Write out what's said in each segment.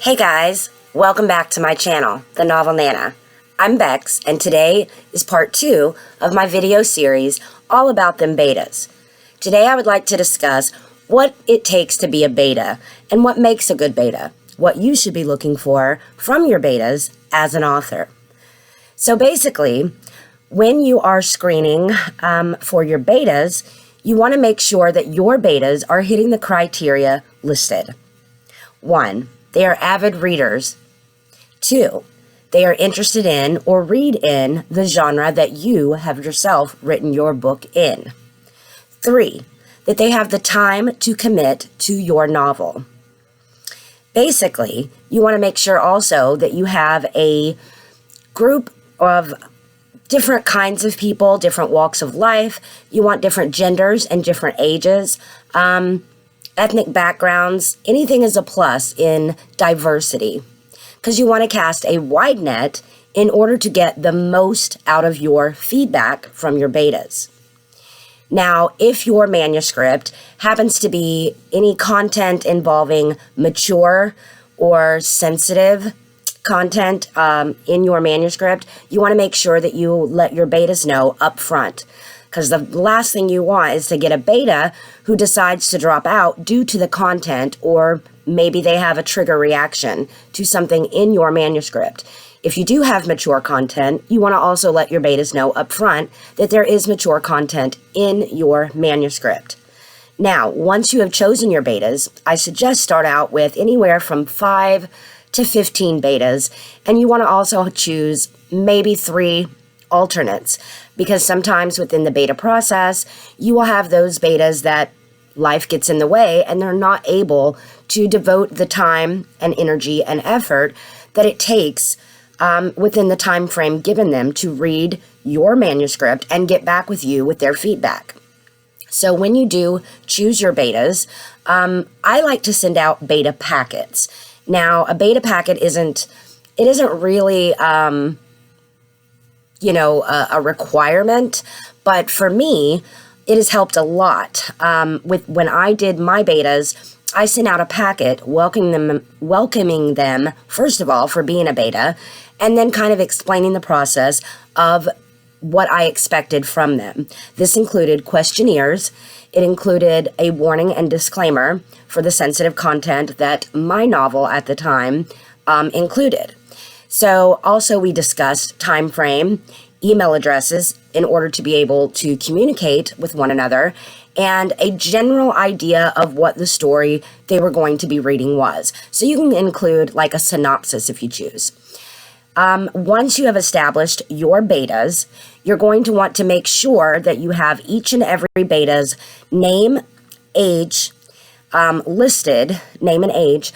Hey guys, welcome back to my channel, The Novel Nana. I'm Bex, and today is part 2 of my video series all about them betas. Today I would like to discuss what it takes to be a beta and what makes a good beta, what you should be looking for from your betas as an author. So basically, when you are screening for your betas, you want to make sure that your betas are hitting the criteria listed. 1. They are avid readers. 2. They are interested in or read in the genre that you have yourself written your book in. 3. That they have the time to commit to your novel. Basically, you want to make sure also that you have a group of different kinds of people, different walks of life. You want different genders and different ages. Ethnic backgrounds, anything is a plus in diversity because you want to cast a wide net in order to get the most out of your feedback from your betas. Now, if your manuscript happens to be any content involving mature or sensitive content in your manuscript, you want to make sure that you let your betas know up front. Because the last thing you want is to get a beta who decides to drop out due to the content, or maybe they have a trigger reaction to something in your manuscript. If you do have mature content, you want to also let your betas know up front that there is mature content in your manuscript. Now, once you have chosen your betas, I suggest start out with anywhere from 5 to 15 betas, and you want to also choose maybe 3 alternates, because sometimes within the beta process, you will have those betas that life gets in the way and they're not able to devote the time and energy and effort that it takes within the time frame given them to read your manuscript and get back with you with their feedback. So when you do choose your betas, I like to send out beta packets. Now, a beta packet isn't really a requirement, but for me, it has helped a lot. When I did my betas, I sent out a packet welcoming them, first of all, for being a beta, and then kind of explaining the process of what I expected from them. This included questionnaires. It included a warning and disclaimer for the sensitive content that my novel at the time included. So also we discussed time frame, email addresses in order to be able to communicate with one another, and a general idea of what the story they were going to be reading was. So you can include like a synopsis if you choose. Once you have established your betas, you're going to want to make sure that you have each and every beta's name, age, listed, name and age.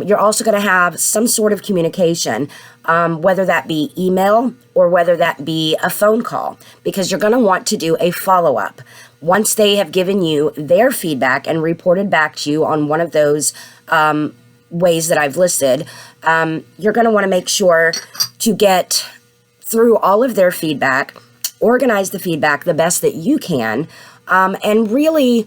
You're also going to have some sort of communication, whether that be email or whether that be a phone call, because you're going to want to do a follow-up. Once they have given you their feedback and reported back to you on one of those ways that I've listed, you're going to want to make sure to get through all of their feedback, organize the feedback the best that you can, and really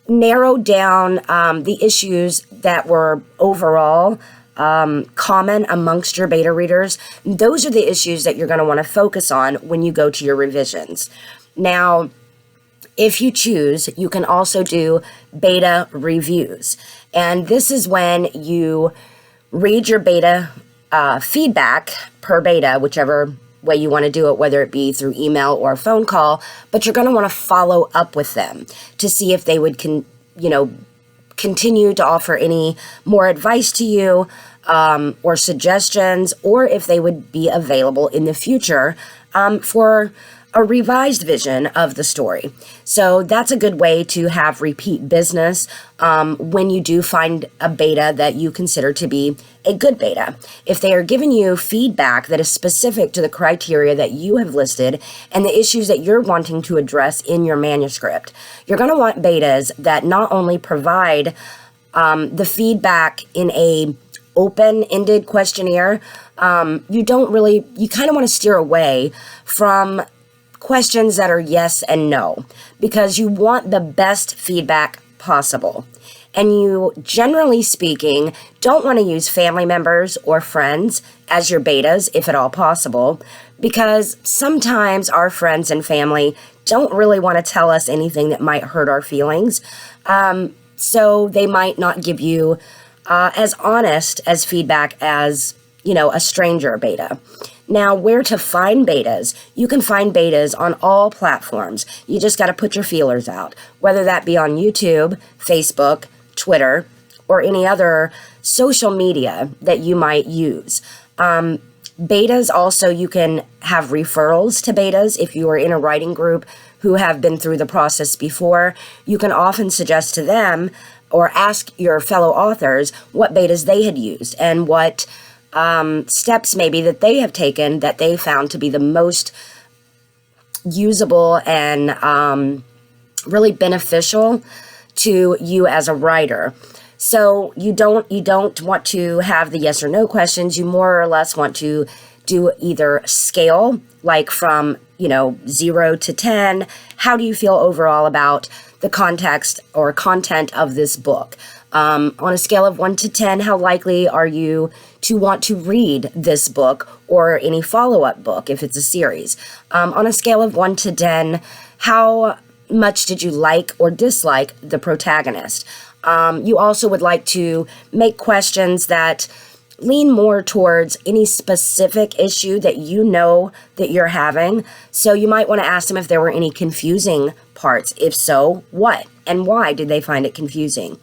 narrow down the issues that were overall common amongst your beta readers. Those are the issues that you're going to want to focus on when you go to your revisions. Now, if you choose, you can also do beta reviews. And this is when you read your beta feedback per beta, whichever way you want to do it, whether it be through email or a phone call, but you're going to want to follow up with them to see if they would continue to offer any more advice to you or suggestions, or if they would be available in the future for a revised vision of the story. So that's a good way to have repeat business when you do find a beta that you consider to be a good beta. If they are giving you feedback that is specific to the criteria that you have listed and the issues that you're wanting to address in your manuscript, you're going to want betas that not only provide the feedback in a open-ended questionnaire, you kind of want to steer away from questions that are yes and no, because you want the best feedback possible. and you, generally speaking, don't want to use family members or friends as your betas, if at all possible, because sometimes our friends and family don't really want to tell us anything that might hurt our feelings. So they might not give you as honest as feedback as, a stranger beta. Now, where to find betas? You can find betas on all platforms. You just got to put your feelers out, whether that be on YouTube, Facebook, Twitter, or any other social media that you might use. Betas also, you can have referrals to betas if you are in a writing group who have been through the process before. You can often suggest to them or ask your fellow authors what betas they had used and what steps maybe that they have taken that they found to be the most usable and really beneficial to you as a writer. So you don't want to have the yes or no questions. You more or less want to do either scale, like from 0 to 10. How do you feel overall about the context or content of this book? On a scale of 1 to 10, how likely are you to want to read this book or any follow-up book if it's a series? On a scale of 1 to 10, how much did you like or dislike the protagonist? You also would like to make questions that lean more towards any specific issue that you know that you're having. So you might want to ask them if there were any confusing parts. If so, what and why did they find it confusing?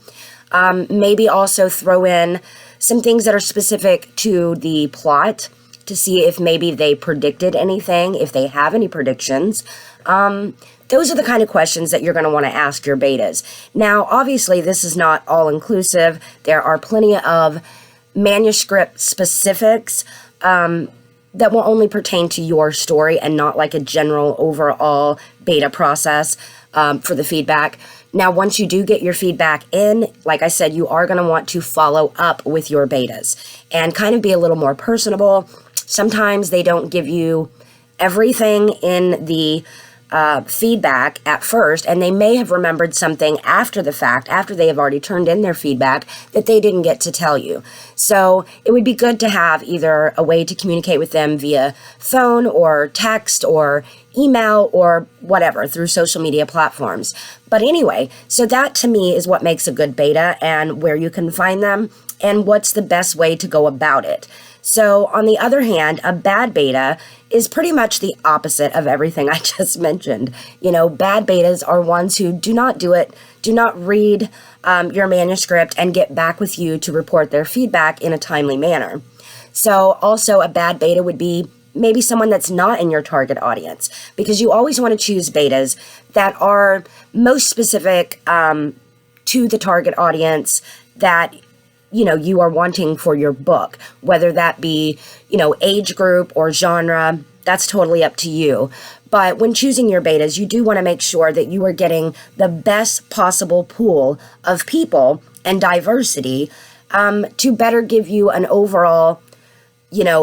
Maybe also throw in some things that are specific to the plot to see if maybe they predicted anything, if they have any predictions. Those are the kind of questions that you're going to want to ask your betas. Now, obviously, this is not all-inclusive. There are plenty of manuscript specifics that will only pertain to your story and not like a general overall beta process for the feedback. Now, once you do get your feedback in, like I said, you are going to want to follow up with your betas and kind of be a little more personable. Sometimes they don't give you everything in the feedback at first, and they may have remembered something after the fact, after they have already turned in their feedback, that they didn't get to tell you. So it would be good to have either a way to communicate with them via phone or text or email or whatever through social media platforms. But anyway, so that to me is what makes a good beta and where you can find them and what's the best way to go about it. So on the other hand, a bad beta is pretty much the opposite of everything I just mentioned. Bad betas are ones who do not read your manuscript and get back with you to report their feedback in a timely manner. So also a bad beta would be maybe someone that's not in your target audience, because you always want to choose betas that are most specific to the target audience that you are wanting for your book, whether that be, age group or genre. That's totally up to you. But when choosing your betas, you do want to make sure that you are getting the best possible pool of people and diversity to better give you an overall,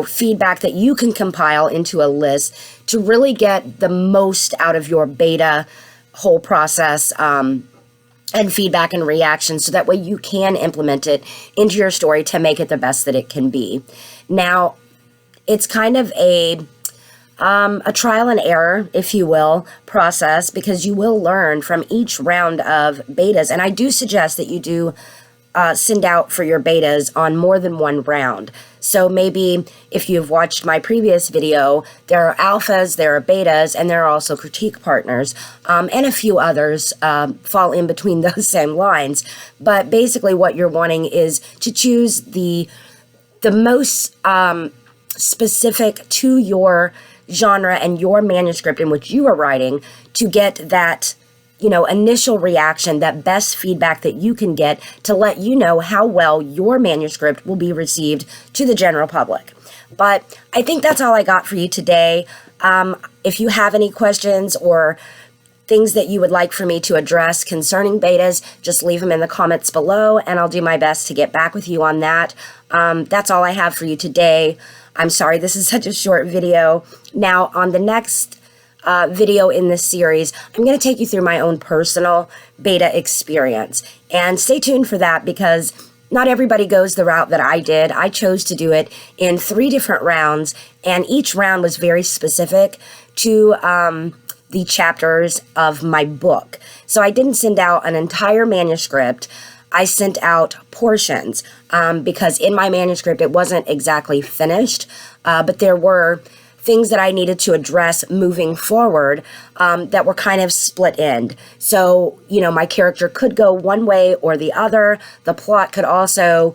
feedback that you can compile into a list to really get the most out of your beta whole process and feedback and reaction, so that way you can implement it into your story to make it the best that it can be. Now, it's kind of a trial and error, if you will, process, because you will learn from each round of betas. And I do suggest that you do send out for your betas on more than one round. So maybe if you've watched my previous video, there are alphas, there are betas, and there are also critique partners, and a few others fall in between those same lines. But basically what you're wanting is to choose the most specific to your genre and your manuscript in which you are writing, to get that initial reaction, that best feedback that you can get to let you know how well your manuscript will be received to the general public. But I think that's all I got for you today. If you have any questions or things that you would like for me to address concerning betas, just leave them in the comments below and I'll do my best to get back with you on that. That's all I have for you today. I'm sorry this is such a short video. Now, on the next video in this series, I'm going to take you through my own personal beta experience. And stay tuned for that because not everybody goes the route that I did. I chose to do it in 3 different rounds, and each round was very specific to the chapters of my book. So I didn't send out an entire manuscript. I sent out portions because in my manuscript it wasn't exactly finished, but there were things that I needed to address moving forward that were kind of split end. So, my character could go one way or the other. The plot could also,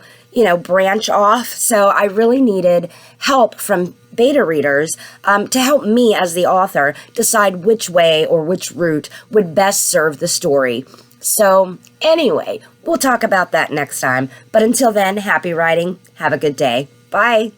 branch off. So I really needed help from beta readers to help me as the author decide which way or which route would best serve the story. So anyway, we'll talk about that next time. But until then, happy writing. Have a good day. Bye.